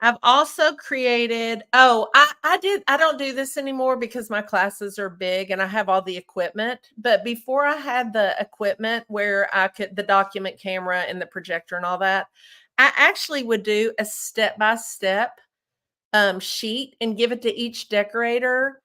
S1: I've also created, I don't do this anymore because my classes are big and I have all the equipment. But before I had the equipment where I could, the document camera and the projector and all that, I actually would do a step-by-step sheet and give it to each decorator.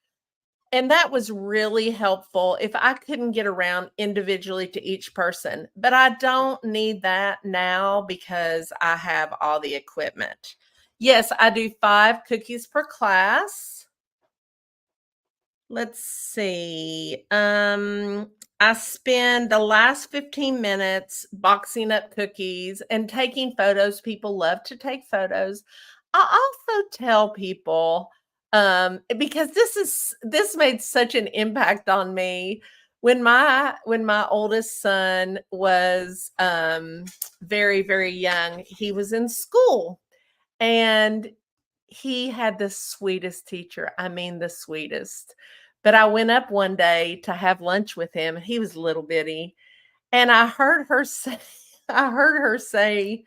S1: And that was really helpful if I couldn't get around individually to each person. But I don't need that now because I have all the equipment. Yes, I do 5 cookies per class. Let's see. I spend the last 15 minutes boxing up cookies and taking photos. People love to take photos. I also tell people, because this made such an impact on me when my oldest son was very, very young. He was in school and he had the sweetest teacher. I mean, the sweetest. But I went up one day to have lunch with him. He was little bitty. And I heard her say, I heard her say,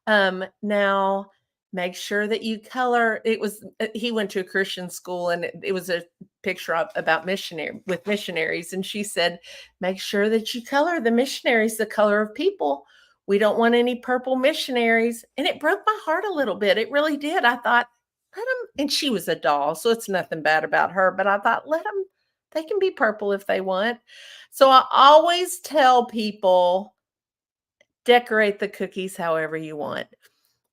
S1: now make sure that you color. It was, he went to a Christian school and it was a picture about missionaries. And she said, make sure that you color the missionaries the color of people. We don't want any purple missionaries. And it broke my heart a little bit. It really did. I thought, let them, and she was a doll, so it's nothing bad about her, but I thought, let them, they can be purple if they want. So I always tell people, decorate the cookies however you want.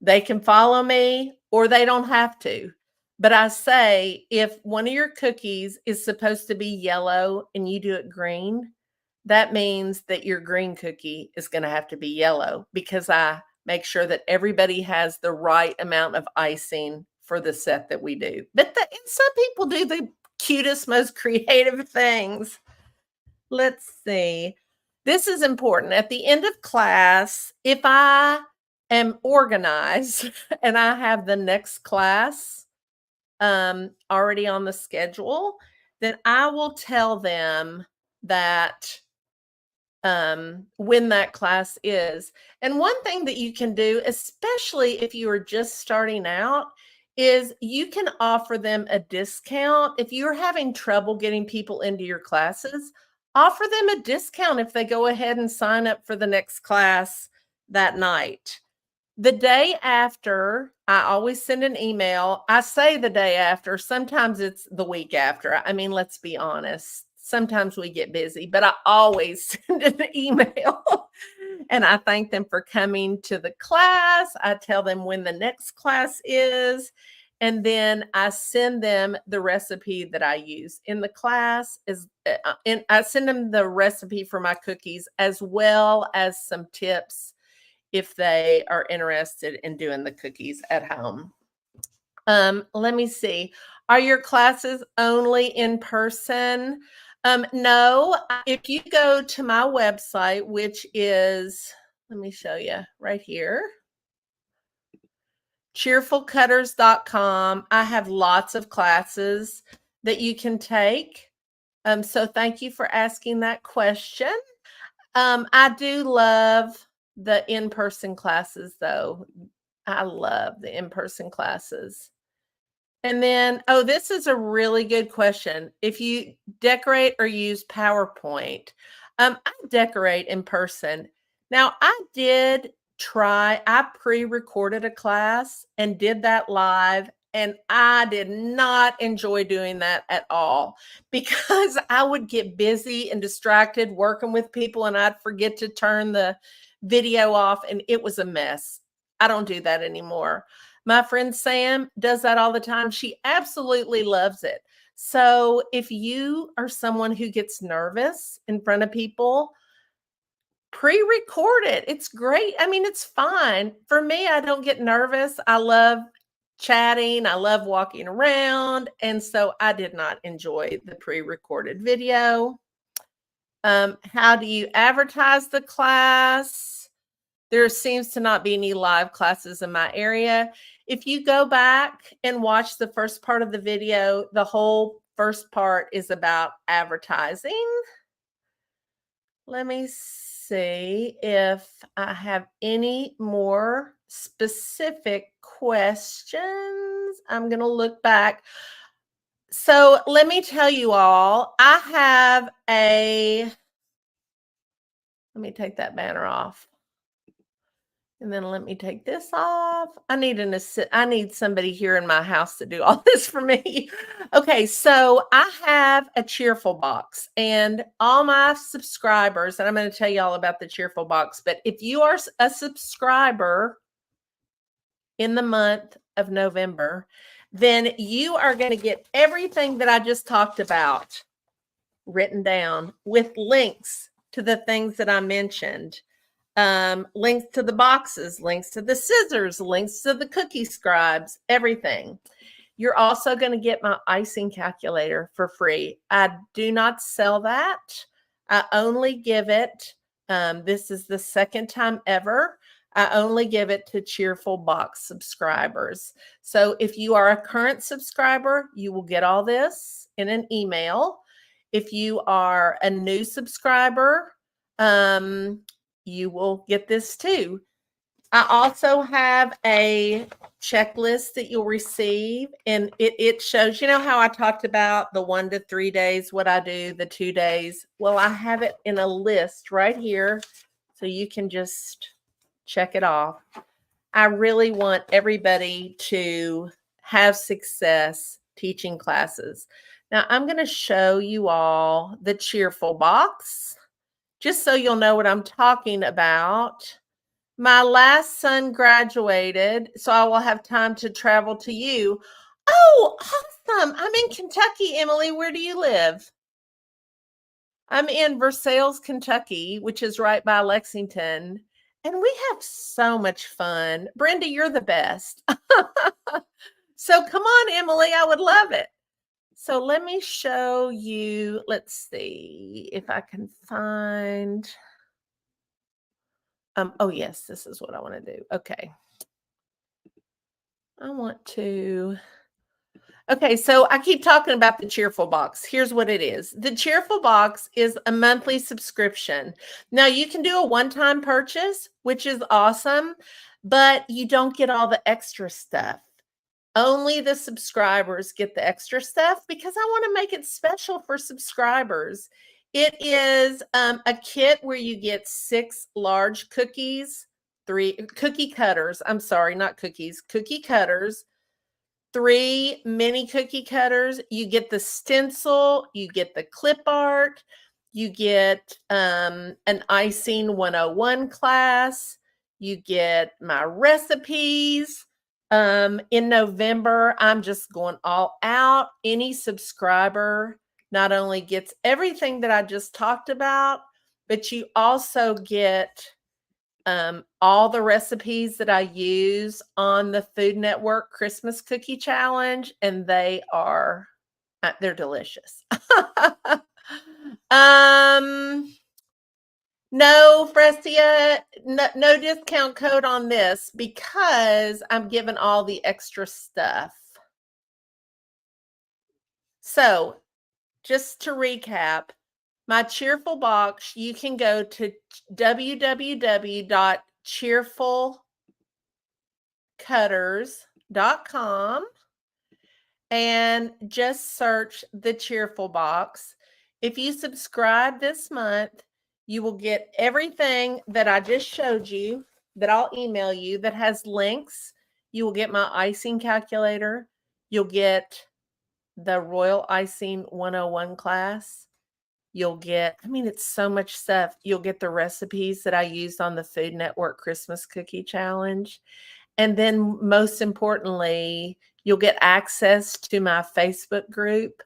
S1: They can follow me or they don't have to. But I say, if one of your cookies is supposed to be yellow and you do it green, that means that your green cookie is going to have to be yellow because I make sure that everybody has the right amount of icing for the set that we do. But some people do the cutest, most creative things. Let's see. This is important. At the end of class, if I am organized and I have the next class already on the schedule, then I will tell them that when that class is. And one thing that you can do, especially if you are just starting out, is you can offer them a discount. If you're having trouble getting people into your classes, offer them a discount if they go ahead and sign up for the next class that night. The day after, I always send an email. I say the day after, sometimes it's the week after. I mean, let's be honest. sometimes we get busy, but I always send an email and I thank them for coming to the class. I tell them when the next class is, and then I send them the recipe that I use in the class and I send them the recipe for my cookies as well as some tips if they are interested in doing the cookies at home. Let me see. Are your classes only in person? No, if you go to my website, which is, let me show you right here, cheerfulcutters.com. I have lots of classes that you can take. So thank you for asking that question. I do love the in-person classes though. I love the in-person classes. And then, oh, this is a really good question. If you decorate or use PowerPoint, I decorate in person. Now, I pre-recorded a class and did that live, and I did not enjoy doing that at all because I would get busy and distracted working with people and I'd forget to turn the video off and it was a mess. I don't do that anymore. My friend Sam does that all the time. She absolutely loves it. So if you are someone who gets nervous in front of people, pre-record it. It's great. I mean, it's fine. For me, I don't get nervous. I love chatting. I love walking around. And so I did not enjoy the pre-recorded video. How do you advertise the class? There seems to not be any live classes in my area. If you go back and watch the first part of the video, the whole first part is about advertising. Let me see if I have any more specific questions. I'm going to look back. So let me tell you all, I have let me take that banner off. And then let me take this off. I need somebody here in my house to do all this for me. Okay, so I have a Cheerful box and all my subscribers, and I'm going to tell you all about the Cheerful box, but if you are a subscriber in the month of November, then you are going to get everything that I just talked about written down with links to the things that I mentioned. Links to the boxes, links to the scissors, links to the cookie scribes, everything. You're also going to get my icing calculator for free. I do not sell that. I only give it, this is the second time ever, I only give it to Cheerful Box subscribers. So if you are a current subscriber, you will get all this in an email. If you are a new subscriber, you will get this too. I also have a checklist that you'll receive, and it shows, you know how I talked about the 1 to 3 days, what I do, the 2 days. Well, I have it in a list right here, so you can just check it off. I really want everybody to have success teaching classes. Now, I'm going to show you all the Cheerful box, just so you'll know what I'm talking about. My last son graduated, so I will have time to travel to you. Oh, awesome. I'm in Kentucky, Emily. Where do you live? I'm in Versailles, Kentucky, which is right by Lexington. And we have so much fun. Brenda, you're the best. So come on, Emily. I would love it. So let me show you. Let's see if I can find. Oh, yes, this is what I want to do. Okay. I want to. Okay, so I keep talking about the Cheerful box. Here's what it is. The Cheerful box is a monthly subscription. Now, you can do a one-time purchase, which is awesome, but you don't get all the extra stuff. Only the subscribers get the extra stuff because I want to make it special for subscribers. It is a kit where you get 6 large cookies, 3 cookie cutters. I'm sorry, not cookies, cookie cutters, 3 mini cookie cutters. You get the stencil, you get the clip art, you get an icing 101 class, you get my recipes. In November, I'm just going all out. Any subscriber not only gets everything that I just talked about, but you also get all the recipes that I use on the Food Network Christmas Cookie Challenge, and they're delicious. No, Fresia, no discount code on this because I'm giving all the extra stuff. So, just to recap, my Cheerful box, you can go to www.cheerfulcutters.com and just search the Cheerful box. If you subscribe this month, you will get everything that I just showed you that I'll email you that has links. You will get my icing calculator. You'll get the Royal Icing 101 class. You'll get, it's so much stuff. You'll get the recipes that I used on the Food Network Christmas Cookie Challenge. And then most importantly, you'll get access to my Facebook group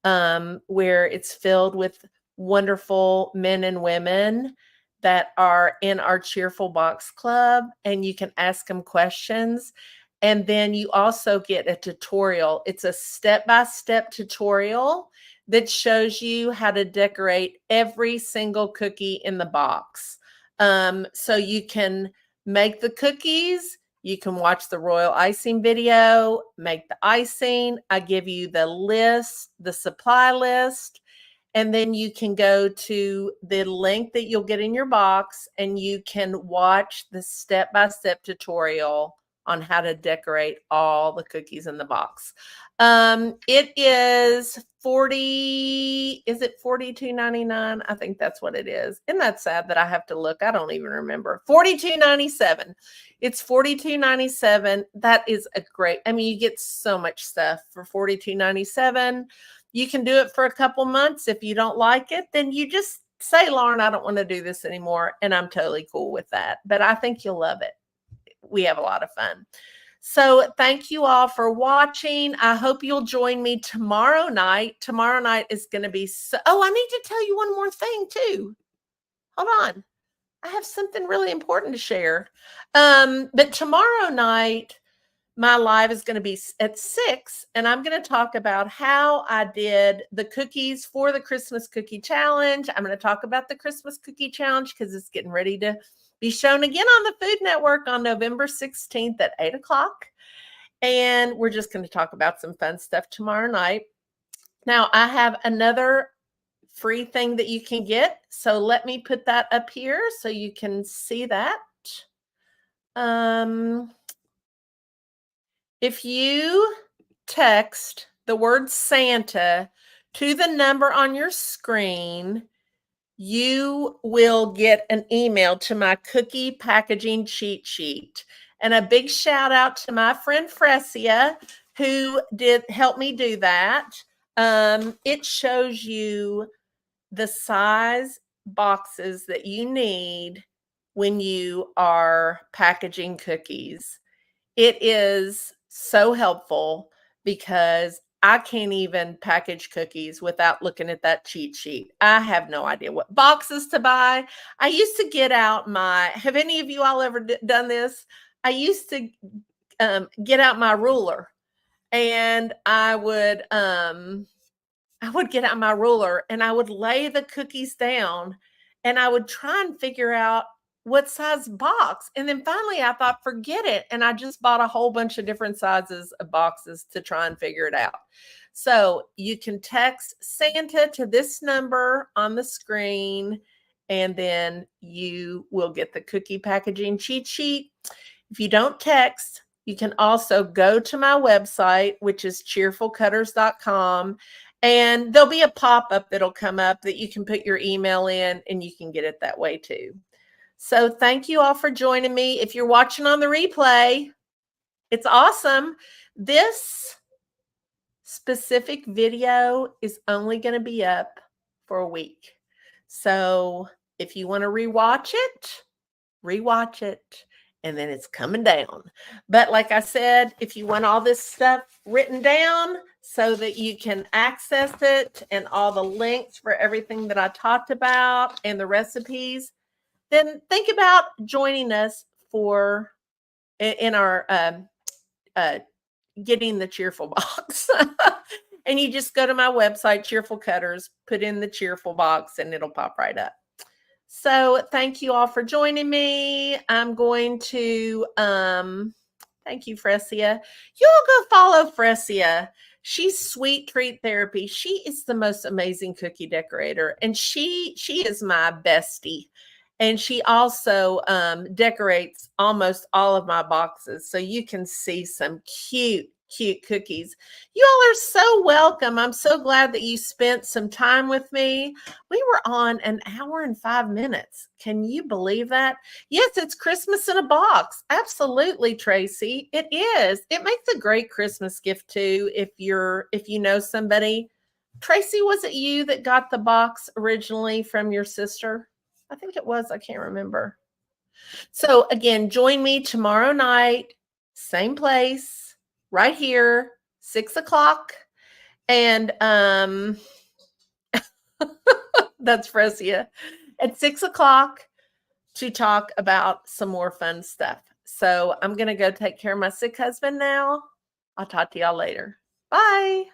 S1: where it's filled with wonderful men and women that are in our Cheerful Box Club, and you can ask them questions. And then you also get a tutorial. It's a step-by-step tutorial that shows you how to decorate every single cookie in the box. So you can make the cookies, you can watch the royal icing video, make the icing. I give you the list, the supply list, and then you can go to the link that you'll get in your box and you can watch the step-by-step tutorial on how to decorate all the cookies in the box. It is $42.99? I think that's what it is. Isn't that sad that I have to look? I don't even remember. $42.97. It's $42.97. That is a great, you get so much stuff for $42.97. You can do it for a couple months. If you don't like it, then you just say, Lauren, I don't want to do this anymore. And I'm totally cool with that. But I think you'll love it. We have a lot of fun. So thank you all for watching. I hope you'll join me tomorrow night. Tomorrow night is going to be I need to tell you one more thing too. Hold on. I have something really important to share. But tomorrow night, my live is going to be at 6, and I'm going to talk about how I did the cookies for the Christmas Cookie Challenge. I'm going to talk about the Christmas Cookie Challenge because it's getting ready to be shown again on the Food Network on November 16th at 8 o'clock. And we're just going to talk about some fun stuff tomorrow night. Now, I have another free thing that you can get. So let me put that up here so you can see that. If you text the word Santa to the number on your screen, you will get an email to my cookie packaging cheat sheet. And a big shout out to my friend Fresia, who did help me do that. It shows you the size boxes that you need when you are packaging cookies. It is so helpful because I can't even package cookies without looking at that cheat sheet. I have no idea what boxes to buy. I used to get out have any of you all ever done this? I used to get out my ruler, and I would get out my ruler and I would lay the cookies down and I would try and figure out what size box. And then finally I thought, forget it. And I just bought a whole bunch of different sizes of boxes to try and figure it out. So you can text Santa to this number on the screen, and then you will get the cookie packaging cheat sheet. If you don't text, you can also go to my website, which is cheerfulcutters.com. And there'll be a pop-up that'll come up that you can put your email in and you can get it that way too. So thank you all for joining me. If you're watching on the replay, It's awesome. This specific video is only going to be up for a week. So if you want to rewatch it, and then it's coming down. But like I said, if you want all this stuff written down so that you can access it and all the links for everything that I talked about and the recipes, then think about joining us for in our getting the cheerful box. And you just go to my website, Cheerful Cutters, put in the cheerful box, and it'll pop right up. So thank you all for joining me. I'm going to thank you, Fresia. You all go follow Fresia. She's Sweet Treat Therapy. She is the most amazing cookie decorator, and she is my bestie. And she also decorates almost all of my boxes, so you can see some cute cookies. You all are so welcome. I'm so glad that you spent some time with me. We were on an hour and 5 minutes. Can you believe that? Yes, it's Christmas in a box. Absolutely, Tracy. It is. It makes a great Christmas gift too if you know somebody. Tracy, was it you that got the box originally from your sister? I think it was. I can't remember. So again, join me tomorrow night, same place, right here, 6 o'clock. And that's Fresia at 6 o'clock to talk about some more fun stuff. So I'm going to go take care of my sick husband now. I'll talk to y'all later. Bye.